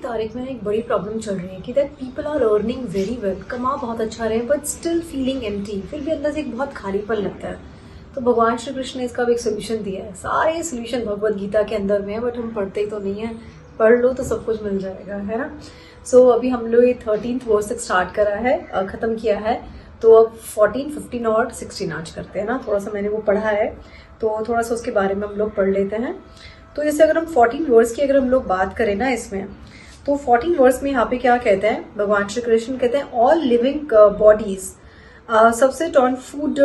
तारीख में एक बड़ी प्रॉब्लम चल रही है कि that people are earning very well, कमा बहुत अच्छा रहे बट स्टिल फीलिंग एम्प्टी, फिर भी अंदर से एक बहुत खालीपन लगता है। तो भगवान श्री कृष्ण ने इसका भी एक सोल्यूशन दिया है। सारे सोल्यूशन भगवद गीता के अंदर में है बट हम पढ़ते ही तो नहीं है। पढ़ लो तो सब कुछ मिल जाएगा, है ना। सो अभी हम लोग ये 13th वर्स तक स्टार्ट करा है, ख़त्म किया है। तो अब 14, 15 और 16 आज करते हैं ना। थोड़ा सा मैंने वो पढ़ा है तो थोड़ा सा उसके बारे में हम लोग पढ़ लेते हैं। तो जैसे अगर हम 14 वर्स की अगर हम लोग बात करें ना इसमें, तो 14 वर्स में यहाँ पे क्या कहते हैं, भगवान श्री कृष्ण कहते हैं all living bodies subset on food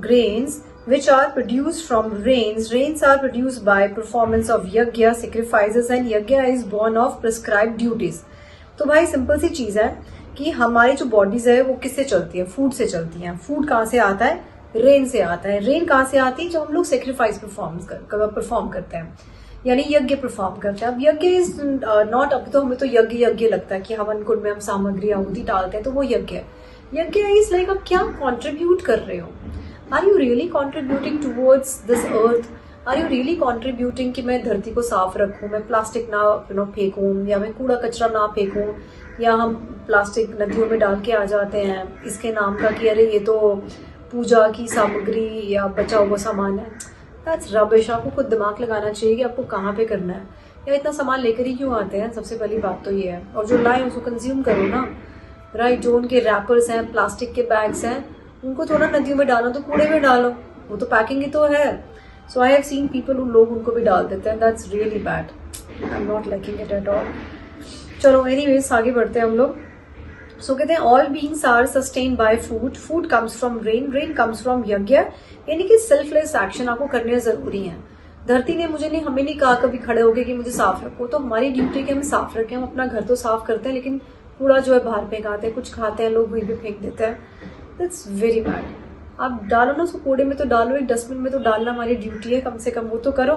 grains which are produced from rains. Rains are produced by performance of yajna, sacrifices, and yajna is born of prescribed duties. तो भाई सिंपल सी चीज है कि हमारी जो बॉडीज है वो किससे चलती है, फूड से चलती है। फूड कहाँ से आता है, रेन से आता है। रेन कहाँ से आती है, जो हम लोग सेक्रीफाइस परफॉर्म करते हैं, यानी यज्ञ परफॉर्म करते हैं। अब यज्ञ इज नॉट, अब तो हमें तो यज्ञ यज्ञ लगता है कि हवन कुंड में हम सामग्री आहुति डालते हैं तो वो यज्ञ है। यज्ञ इज लाइक आप क्या कॉन्ट्रीब्यूट कर रहे हो। Are you really contributing towards this earth? Are you really contributing कि मैं धरती को साफ रखूं, मैं प्लास्टिक ना फेंकूं, या मैं कूड़ा कचरा ना फेंकूं, या हम प्लास्टिक नदियों में डाल के आ जाते हैं इसके नाम का कि अरे ये तो पूजा की सामग्री या बचा हुआ सामान है। That's rubbish. आपको खुद दिमाग लगाना चाहिए कि आपको कहाँ पे करना है, या इतना सामान लेकर ही क्यों आते हैं। सबसे पहली बात तो ये है। और जो लाए उसको कंज्यूम करो ना, राइट। जो उनके रैपर्स हैं, प्लास्टिक के बैग्स हैं, उनको थोड़ा नदियों में डालो तो कूड़े में डालो, वो तो पैकिंग ही तो है। So I have seen people, उन लोग उनको भी डाल देते हैं। That's really bad, I am not liking it at all. चलो एनीवेज आगे बढ़ते हैं हम लोग। सो कहते हैं all beings are sustained by food, food comes from rain, rain comes from yajna. यानी कि सेल्फलेस एक्शन आपको करने जरूरी है। धरती ने हमें नहीं कहा कभी खड़े होके कि मुझे साफ रखो, तो हमारी ड्यूटी कि हम साफ रखें। हम अपना घर तो साफ करते हैं लेकिन कूड़ा जो है बाहर फेंकाते हैं, कुछ खाते हैं लोग वहीं पे फेंक देते हैं। That's very bad. आप डालो ना उसको, कूड़े में तो डालो, एक डस्टबिन में तो डालना हमारी ड्यूटी है, कम से कम वो तो करो।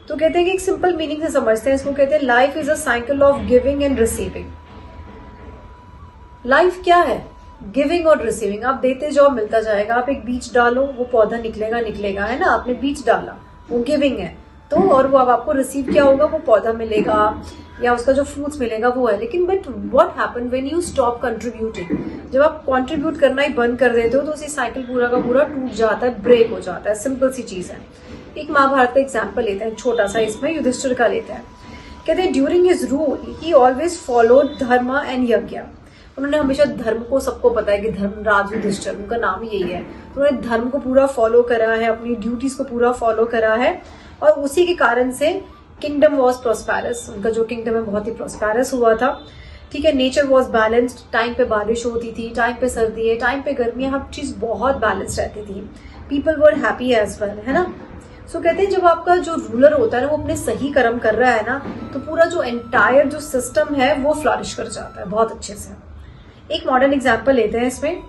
तो कहते हैं कि एक सिंपल मीनिंग से समझते हैं इसको। कहते हैं life is a cycle of giving and receiving. Life क्या है, गिविंग और रिसीविंग। आप देते जाओ, मिलता जाएगा। आप एक बीज डालो, वो पौधा निकलेगा, है ना। आपने बीज डाला, वो गिविंग है तो, और वो अब आपको रिसीव क्या होगा, वो पौधा मिलेगा या उसका जो फ्रूट्स मिलेगा वो है। लेकिन but what happen when you stop contributing. जब आप कंट्रीब्यूट करना ही बंद कर देते हो तो उसी साइकिल पूरा का पूरा टूट जाता है, ब्रेक हो जाता है। सिंपल सी चीज है। एक महाभारत का एग्जाम्पल लेते हैं छोटा सा, इसमें युधिष्ठिर का लेते हैं। कहते हैं ड्यूरिंग हिज रूल ही ऑलवेज फॉलोड धर्म एंड यज्ञ। उन्होंने हमेशा धर्म को, सबको पता है कि धर्मराज युधिष्ठिर, उनका नाम यही है। तो उन्होंने धर्म को पूरा फॉलो करा है, अपनी ड्यूटीज को पूरा फॉलो करा है, और उसी के कारण से किंगडम वॉज प्रोस्पेरस। उनका जो किंगडम है बहुत ही प्रोस्पेरस हुआ था। ठीक है। नेचर वॉज बैलेंस्ड, टाइम पे बारिश होती थी, टाइम पे सर्दी है, टाइम पे गर्मी, हर चीज बहुत बैलेंस रहती थी। People were happy as well, है ना। सो कहते हैं जब आपका जो रूलर होता है ना वो अपने सही कर्म कर रहा है ना, तो पूरा जो एंटायर जो सिस्टम है वो फ्लरिश कर जाता है बहुत अच्छे से। एक मॉडर्न एग्जाम्पल लेते हैं इसमें।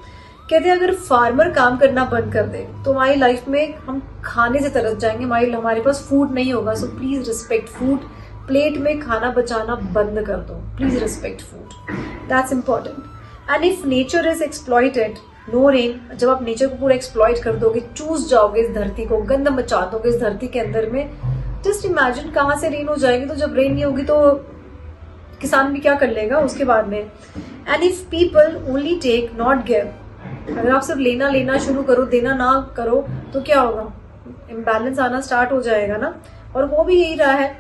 कहते हैं अगर फार्मर काम करना बंद कर दे तो हमारी लाइफ में हम खाने से तरस जाएंगे, हमारे पास फूड नहीं होगा। So please respect food. Plate में खाना बचाना बंद कर दो, please respect food, that's important. And if nature is exploited, no rain. जब आप नेचर को पूरा एक्सप्लॉइट कर दोगे, चूस जाओगे इस धरती को, गंद मचा दोगे इस धरती के अंदर में, जस्ट इमेजिन कहाँ से रेन हो जाएगी। तो जब रेन नहीं होगी तो किसान भी क्या कर लेगा उसके बाद में। And if people only take not give, अगर आप सिर्फ लेना शुरू करो, देना ना करो, तो क्या होगा, इम्बैलेंस आना स्टार्ट हो जाएगा ना। और वो भी यही रहा है।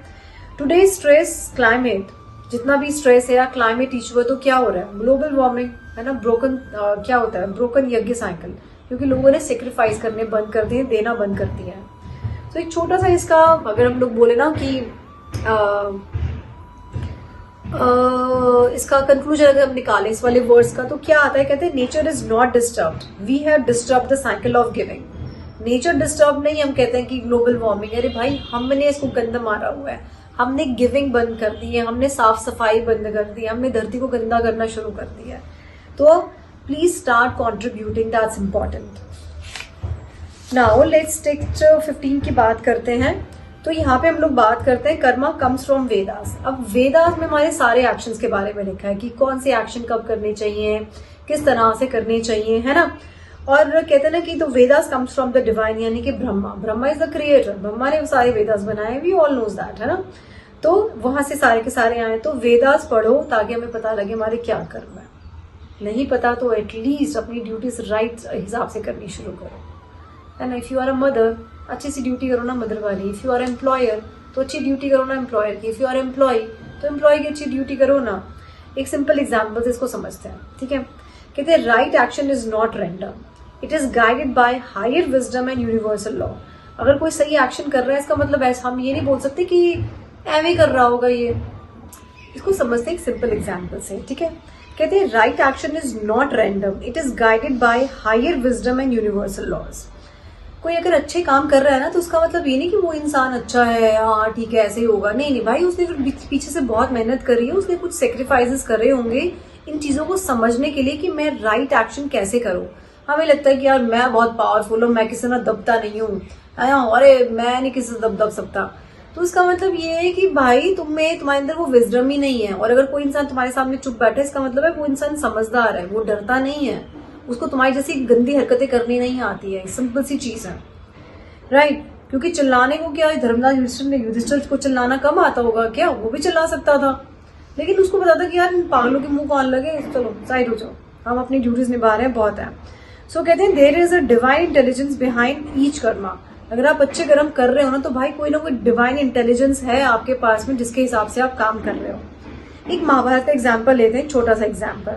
टुडे स्ट्रेस क्लाइमेट, जितना भी स्ट्रेस है या क्लाइमेट इशू है, तो क्या हो रहा है, ग्लोबल वार्मिंग, है ना। क्या होता है, ब्रोकन यज्ञ साइकिल, क्योंकि लोगों ने सेक्रीफाइस करने बंद कर दिए, देना बंद कर दिया है। तो एक छोटा सा इसका अगर हम लोग बोले ना कि इसका कंक्लूजन अगर हम निकालें इस वाले वर्ड्स का, तो क्या आता है। कहते हैं nature is not disturbed, we have disturbed the cycle of giving. Nature disturb नहीं, हम कहते हैं कि ग्लोबल वार्मिंग, अरे भाई हमने इसको गंदा मारा हुआ है, हमने गिविंग बंद कर दी है, हमने साफ सफाई बंद कर दी है, हमने धरती को गंदा करना शुरू कर दिया है। तो please start contributing, that's important. Now let's take 15 की बात करते हैं। तो यहाँ पे हम लोग बात करते हैं कर्मा कम्स फ्रॉम वेदास। अब वेदास में हमारे सारे एक्शंस के बारे में लिखा है कि कौन से एक्शन कब करने चाहिए, किस तरह से करने चाहिए, है ना। और कहते हैं ना कि तो Vedas comes from the divine, यानी कि Brahma. Brahma is the creator, Brahma ने सारे वेदास बनाए, वी ऑल नोज दैट, है ना। तो वहां से सारे के सारे आए। तो वेदास पढ़ो ताकि हमें पता लगे हमारे क्या कर्म है। नहीं पता तो एटलीस्ट अपनी ड्यूटीज राइट हिसाब से करनी शुरू करो, है ना। If you are a mother, अच्छी सी ड्यूटी करो ना मदर वाली। इफ यू आर एम्प्लॉयर तो अच्छी ड्यूटी करो ना एम्प्लॉयर की। इफ यू आर एम्प्लॉय तो एम्प्लॉय की अच्छी ड्यूटी करो ना। एक सिंपल एग्जाम्पल से इसको समझते हैं, ठीक है। कहते हैं right action is not random, it is guided by higher wisdom and universal law. अगर कोई सही एक्शन कर रहा है इसका मतलब ऐसा हम ये नहीं बोल सकते कि एवे कर रहा होगा ये। इसको समझते हैं एक सिंपल एग्जाम्पल से, ठीक है। कहते हैं right action is not random, it is guided by higher wisdom and universal laws. कोई अगर अच्छे काम कर रहा है ना तो उसका मतलब ये नहीं कि वो इंसान अच्छा है, हाँ ठीक है ऐसे ही होगा। नहीं नहीं भाई, उसने पीछे से बहुत मेहनत करी है, उसने कुछ सेक्रीफाइसेस कर रहे होंगे इन चीजों को समझने के लिए कि मैं राइट एक्शन कैसे करूं। हमें लगता है कि यार मैं बहुत पावरफुल हूँ, मैं किसी से दबता नहीं हूँ, अरे मैं नहीं किसी से दब सकता। तो उसका मतलब ये है कि भाई तुम्हारे अंदर वो विजडम ही नहीं है। और अगर कोई इंसान तुम्हारे सामने चुप बैठा है इसका मतलब है वो इंसान समझदार है, वो डरता नहीं है, उसको तुम्हारी जैसी गंदी हरकतें करनी नहीं आती है। सिंपल सी चीज है, राइट। क्योंकि चिल्लाने को क्या धर्मराज युधिष्ठिर को चिल्लाना कम आता होगा क्या? वो भी चिल्ला सकता था, लेकिन उसको पता था कि यार इन पागलों के मुंह कौन लगे, चलो साइड हो जाओ, हम अपनी ड्यूटीज निभा रहे हैं, बहुत है। सो कहते हैं there is a divine intelligence behind each karma. अगर आप अच्छे कर्म कर रहे हो ना तो भाई कोई ना कोई डिवाइन इंटेलिजेंस है आपके पास में जिसके हिसाब से आप काम कर रहे हो। एक महाभारत का एग्जाम्पल लेते हैं, छोटा सा एग्जाम्पल।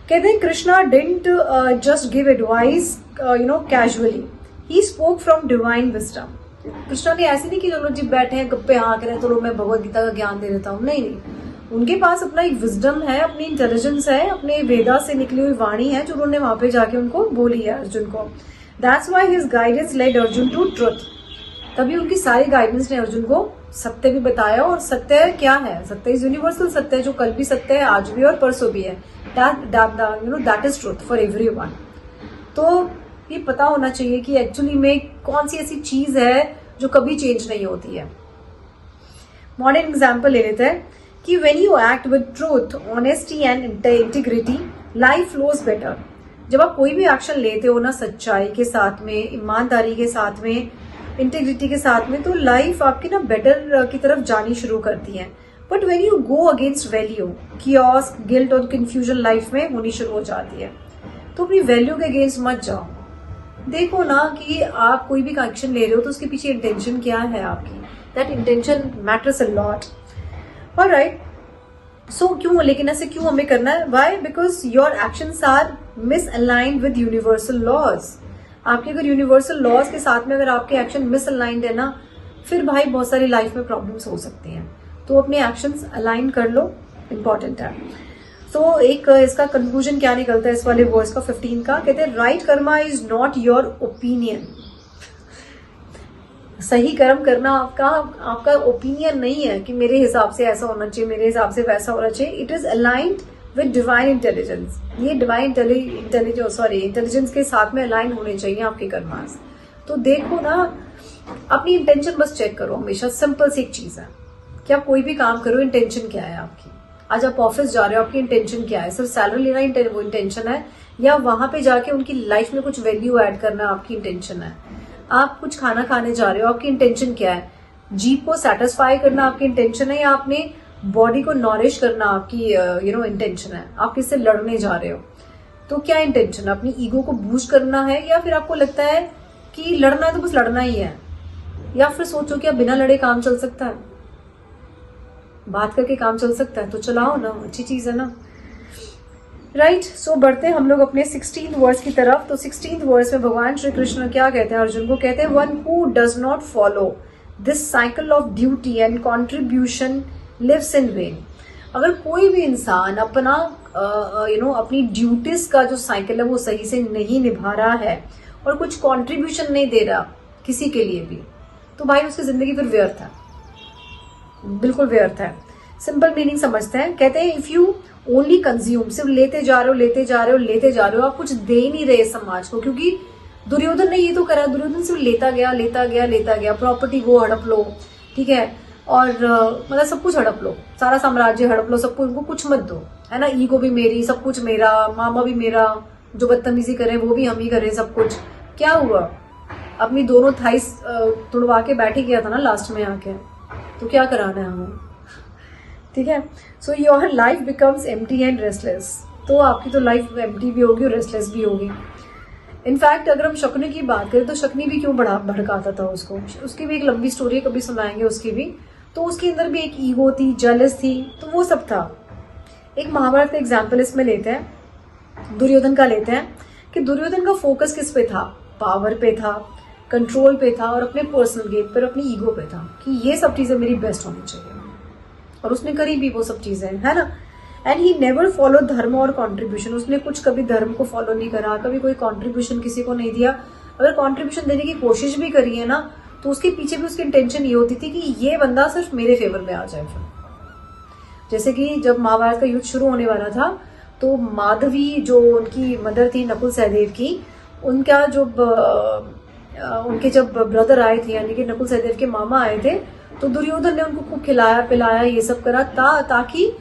कहते हैं Krishna didn't just give advice casually, he spoke from divine wisdom. Krishna ने ऐसे नहीं कि चलो जी बैठे हैं गप्पे हाँक रहे हैं चलो मैं भगवत गीता का ज्ञान दे देता हूँ, नहीं। उनके पास अपना एक विजडम है, अपनी इंटेलिजेंस है, अपने वेदा से निकली हुई वाणी है जो उन्होंने वहां पे जाके उनको बोली है अर्जुन को। That's why his guidance led Arjun to truth. तभी उनकी सारी गाइडेंस ने अर्जुन को सत्य भी बताया। और सत्य क्या है? सत्य इज यूनिवर्सल सत्य, जो कल भी सत्य है, आज भी और परसों भी है। That is truth for everyone. तो ये पता होना चाहिए कि एक्चुअली में कौन सी ऐसी चीज है जो कभी चेंज नहीं होती है। मॉडर्न एग्जाम्पल ले लेते हैं कि when you act with truth, honesty and integrity, life flows better. जब आप कोई भी एक्शन लेते हो ना सच्चाई के साथ में, ईमानदारी के साथ में, इंटीग्रिटी के साथ में, तो लाइफ आपकी ना बेटर की तरफ जानी शुरू करती है। But when you go against value, chaos, guilt और कंफ्यूजन लाइफ में होनी शुरू हो जाती है। तो अपनी वैल्यू के अगेंस्ट मत जाओ। देखो ना कि आप कोई भी एक्शन ले रहे हो तो उसके पीछे इंटेंशन क्या है आपकी। That intention matters a lot. Alright, so क्यों, लेकिन ऐसे क्यों हमें करना है? Why? Because your actions are misaligned with universal laws. आपके अगर यूनिवर्सल लॉज के साथ में अगर आपके एक्शन मिसअलाइंड है ना, फिर भाई बहुत सारी लाइफ में प्रॉब्लम्स हो सकती हैं। तो अपने एक्शंस अलाइन कर लो, इंपॉर्टेंट है। तो एक इसका कंक्लूजन क्या निकलता है इस वाले वर्स का 15 का? कहते हैं right Karma is not your opinion. सही कर्म करना आपका ओपिनियन नहीं है कि मेरे हिसाब से ऐसा होना चाहिए, मेरे हिसाब से वैसा होना चाहिए। It is aligned with divine intelligence. ये डिवाइन इंटेलिजेंस के साथ में अलाइन होने चाहिए आपके कर्मास। तो देखो ना, अपनी इंटेंशन बस चेक करो हमेशा। सिंपल सी एक चीज है कि आप कोई भी काम करो, इंटेंशन क्या है आपकी। आज आप ऑफिस जा रहे हो, आपकी इंटेंशन क्या है? सिर्फ सैलरी लेना वो इंटेंशन है, या वहां पे जाके उनकी लाइफ में कुछ वैल्यू ऐड करना आपकी इंटेंशन है? आप कुछ खाना खाने जा रहे हो, आपकी इंटेंशन क्या है? जीप को सेटिस्फाई करना आपकी इंटेंशन है, या आपने बॉडी को नॉरिश करना आपकी इंटेंशन है? आप किससे लड़ने जा रहे हो तो क्या इंटेंशन है? अपनी ईगो को बूस्ट करना है, या फिर आपको लगता है कि लड़ना है तो बस लड़ना ही है? या फिर सोचो कि बिना लड़े काम चल सकता है, बात करके काम चल सकता है, तो चलाओ ना, अच्छी चीज है ना, राइट। सो बढ़ते हम लोग अपने 16th वर्स की तरफ। तो 16th वर्स में भगवान श्री कृष्ण क्या कहते हैं अर्जुन को? कहते हैं one who does not follow this cycle of duty and contribution lives in vain. अगर कोई भी इंसान अपना अपनी ड्यूटीज का जो साइकिल है वो सही से नहीं निभा रहा है और कुछ कॉन्ट्रीब्यूशन नहीं दे रहा किसी के लिए भी, तो भाई उसकी जिंदगी फिर व्यर्थ है, बिल्कुल व्यर्थ है। सिंपल मीनिंग समझते हैं। कहते हैं इफ यू ओनली कंज्यूम, सिर्फ लेते जा रहे हो, आप कुछ दे नहीं रहे समाज को। क्योंकि दुर्योधन ने ये तो करा, दुर्योधन सिर्फ लेता गया, प्रॉपर्टी वो हड़प लो, ठीक है, और मतलब सब कुछ हड़प लो, सारा साम्राज्य हड़प लो, सब कुछ, उनको कुछ मत दो, है ना। ईगो भी मेरी, सब कुछ मेरा, मामा भी मेरा, जो बदतमीजी करे वो भी हम ही करें, सब कुछ। क्या हुआ? अपनी दोनों थाइस तुड़वा के बैठ ही गया था ना लास्ट में आके, तो क्या कराना है हमें? ठीक है। So your life becomes empty and restless, तो आपकी तो लाइफ एम्प्टी भी होगी और रेस्टलेस भी होगी। इनफैक्ट अगर हम शकुनी की बात करें तो शकुनी भी क्यों भड़काता था उसको, उसकी भी एक लंबी स्टोरी कभी सुनाएंगे उसकी भी। तो उसके अंदर भी एक ईगो थी, जेलस थी, तो वो सब था। एक महाभारत का एग्जाम्पल इसमें लेते हैं, दुर्योधन का लेते हैं कि दुर्योधन का फोकस किस पे था, पावर पे था, कंट्रोल पे था और अपने पर्सनल गेन पर, अपनी ईगो पे था कि ये सब चीजें मेरी बेस्ट होनी चाहिए, और उसने करी भी वो सब चीजें, है ना। एंड ही नेवर फॉलो धर्म और कॉन्ट्रीब्यूशन, उसने कुछ कभी धर्म को फॉलो नहीं करा, कभी कोई कॉन्ट्रीब्यूशन किसी को नहीं दिया। अगर कॉन्ट्रीब्यूशन देने की कोशिश भी करी है ना तो उसके पीछे भी उसकी इंटेंशन ये होती थी कि ये बंदा सिर्फ मेरे फेवर में आ जाए। फिर जैसे कि जब महाभारत का युद्ध शुरू होने वाला था तो माधवी जो उनकी मदर थी नकुल सहदेव की, उनका जो उनके जब ब्रदर आए थे यानी कि नकुल सहदेव के मामा आए थे, तो दुर्योधन ने उनको खूब खिलाया पिलाया ये सब करा ताकि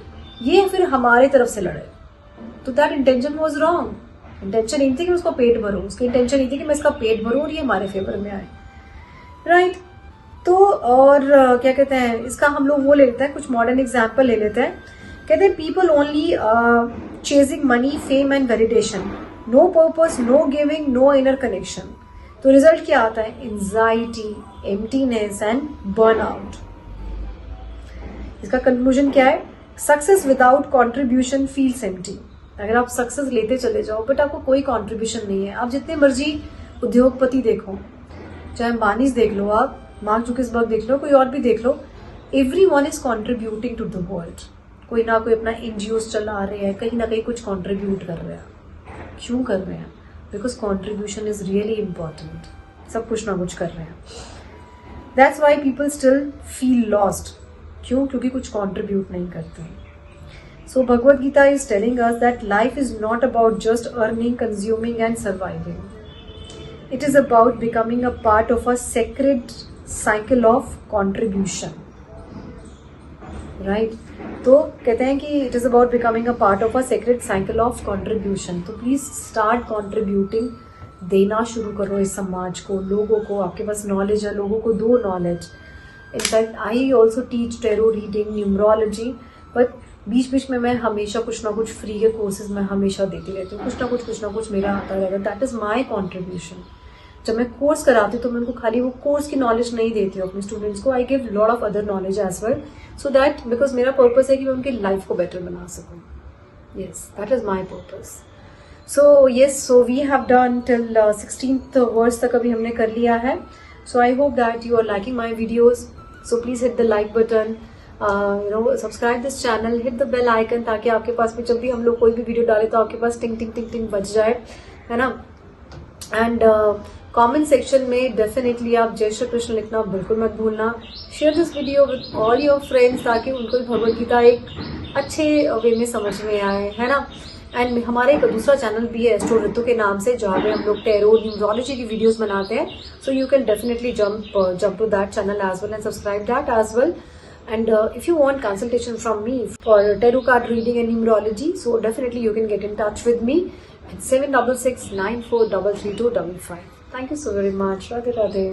ये फिर हमारे तरफ से लड़े। तो that intention was wrong. Intention नहीं थी कि उसको पेट भरूं, उसकी इंटेंशन नहीं थी कि मैं इसका पेट भरूं और ये हमारे फेवर में आए, राइट। तो और क्या कहते हैं, इसका हम लोग वो ले लेते हैं, कुछ मॉडर्न एग्जाम्पल ले लेते हैं। कहते हैं people only chasing money fame and validation, no purpose, no giving, no inner connection. तो रिजल्ट क्या आता है, एंजाइटी, एम्प्टीनेस एंड बर्नआउट। इसका कंक्लूजन क्या है, success without contribution feels empty. अगर आप सक्सेस लेते चले जाओ बट आपको कोई कॉन्ट्रीब्यूशन नहीं है, आप जितने मर्जी उद्योगपति देखो, चाहे अंबानीज देख लो, आप मार्क जुकरबर्ग देख लो, कोई और भी देख लो, everyone is contributing to the world. कोई ना कोई अपना एनजीओस चला रहे हैं, कहीं ना कहीं कुछ कॉन्ट्रीब्यूट कर रहे हैं। क्यों कर रहे हैं, because contribution is really important. सब कुछ ना कुछ कर रहे हैं, that's why people still feel lost. क्यों, क्योंकि कुछ कॉन्ट्रीब्यूट नहीं करते। So Bhagavad Gita is telling us that life is not about just earning, consuming and surviving, it is about becoming a part of a sacred cycle of contribution, right? तो कहते हैं कि it is about becoming a part of a sacred cycle of contribution. तो please start contributing, देना शुरू करो इस समाज को, लोगों को। आपके पास नॉलेज है, लोगों को दो knowledge. In fact I also teach tarot reading, numerology, but बीच बीच में मैं हमेशा कुछ ना कुछ फ्री के कोर्सेज मैं हमेशा देती रहती हूँ, कुछ ना कुछ मेरा आता रहेगा। That is my contribution. जब मैं कोर्स कराती हूँ तो मैं उनको खाली वो कोर्स की नॉलेज नहीं देती हूँ अपने स्टूडेंट्स को, I give lot of other knowledge as well, so that because मेरा पर्पस है कि मैं उनकी लाइफ को बेटर बना सकूँ। Yes, that is my purpose. So yes, so we have done till 16th verse तक अभी हमने कर लिया है। So I hope that you are liking my videos. So please hit the like button, subscribe this channel, hit the bell icon, ताकि आपके पास भी जब भी हम लोग कोई भी वीडियो डाले तो आपके पास टिंग टिंग टिंग टिंग बज जाए, है ना। एंड कमेंट सेक्शन में डेफिनेटली आप जय श्री कृष्ण लिखना बिल्कुल मत भूलना। Share this video with all your friends ताकि उनको भी भगवद गीता एक अच्छे वे में समझ में आए, है ना। एंड हमारे एक दूसरा चैनल भी है एस्ट्रो ऋतु के नाम से, जहाँ पे हम लोग टेरो न्यूमरोलॉजी की वीडियोस बनाते हैं। So you can definitely jump to that channel as well and subscribe that as well. And if you want consultation from me for tarot card reading and numerology, so definitely you can get in touch with me at 76694333255. Thank you so very much. Radhe Radhe.